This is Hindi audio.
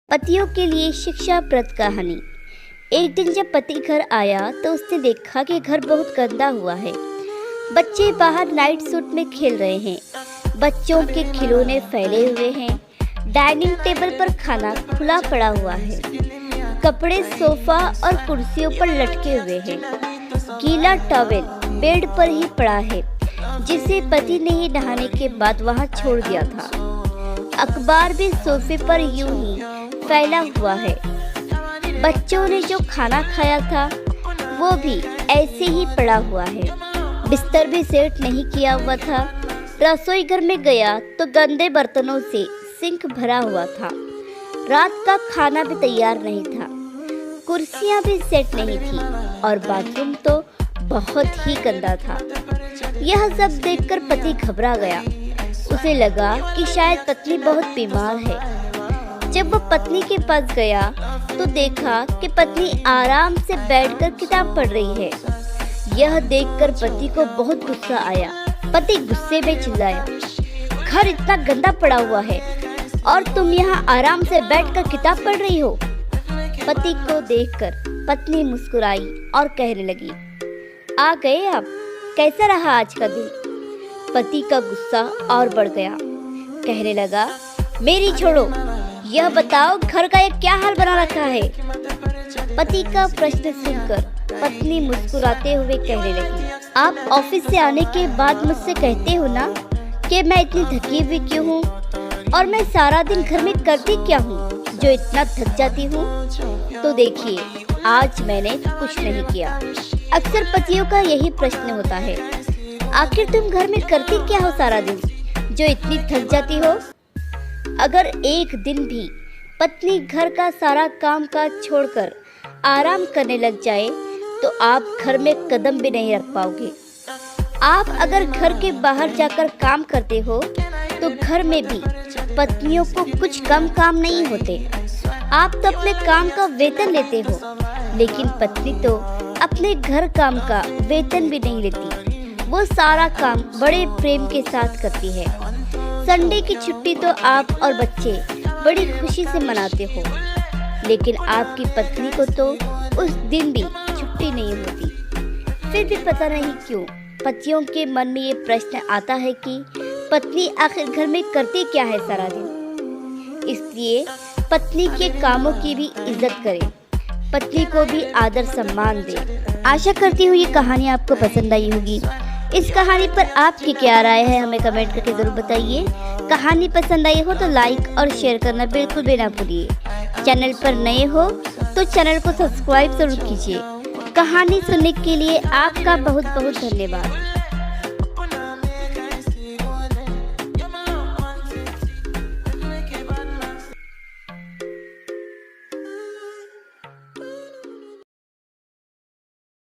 पतियों के लिए शिक्षाप्रद कहानी। एक दिन जब पति घर आया तो उसने देखा कि घर बहुत गंदा हुआ है। बच्चे बाहर नाइट सूट में खेल रहे हैं, बच्चों के खिलौने फैले हुए हैं, डाइनिंग टेबल पर खाना खुला पड़ा हुआ है, कपड़े सोफा और कुर्सियों पर लटके हुए हैं, गीला टॉवेल बेड पर ही पड़ा है जिसे पति ने ही नहाने के बाद वहां छोड़ दिया था। अखबार भी सोफे पर यूं ही फैला हुआ है। बच्चों ने जो खाना खाया था वो भी ऐसे ही पड़ा हुआ है। बिस्तर भी सेट नहीं किया हुआ था। रसोई घर में गया तो गंदे बर्तनों से सिंक भरा हुआ था। रात का खाना भी तैयार नहीं था, कुर्सियां भी सेट नहीं थी और बाथरूम तो बहुत ही गंदा था। यह सब देखकर पति घबरा गया। उसे लगा कि शायद पत्नी बहुत बीमार है। जब वो पत्नी के पास गया तो देखा कि पत्नी आराम से बैठकर किताब पढ़ रही है। यह देखकर पति को बहुत गुस्सा आया। पति गुस्से में चिल्लाया, घर इतना गंदा पड़ा हुआ है और तुम यहाँ आराम से बैठकर किताब पढ़ रही हो। पति को देखकर पत्नी मुस्कुराई और कहने लगी, आ गए आप, कैसा रहा आज का दिन। पति का गुस्सा और बढ़ गया। कहने लगा, मेरी छोड़ो, यह बताओ घर का ये क्या हाल बना रखा है। पति का प्रश्न सुनकर पत्नी मुस्कुराते हुए कहने लगी, आप ऑफिस से आने के बाद मुझसे कहते हो ना कि मैं इतनी थकी हुई क्यों हूँ और मैं सारा दिन घर में करती क्या हूँ जो इतना थक जाती हूँ। तो देखिए, आज मैंने कुछ नहीं किया। अक्सर पतियों का यही प्रश्न होता है, आखिर तुम घर में करती क्या हो सारा दिन जो इतनी थक जाती हो। अगर एक दिन भी पत्नी घर का सारा काम काज छोड़कर आराम करने लग जाए तो आप घर में कदम भी नहीं रख पाओगे। आप अगर घर के बाहर जाकर काम करते हो तो घर में भी पत्नियों को कुछ कम काम नहीं होते। आप तो अपने काम का वेतन लेते हो, लेकिन पत्नी तो अपने घर काम का वेतन भी नहीं लेती। वो सारा काम बड़े प्रेम के साथ करती है। संडे की छुट्टी तो आप और बच्चे बड़ी खुशी से मनाते हो, लेकिन आपकी पत्नी को तो उस दिन भी छुट्टी नहीं होती। फिर भी पता नहीं क्यों पतियों के मन में ये प्रश्न आता है कि पत्नी आखिर घर में करती क्या है सारा दिन। इसलिए पत्नी के कामों की भी इज्जत करें, पत्नी को भी आदर सम्मान दें। आशा करती हूँ ये कहानी आपको पसंद आई होगी। इस कहानी पर आपकी क्या राय है हमें कमेंट करके जरूर बताइए। कहानी पसंद आई हो तो लाइक और शेयर करना बिल्कुल भी ना भूलिए। चैनल पर नए हो तो चैनल को सब्सक्राइब जरूर कीजिए। कहानी सुनने के लिए आपका बहुत बहुत धन्यवाद।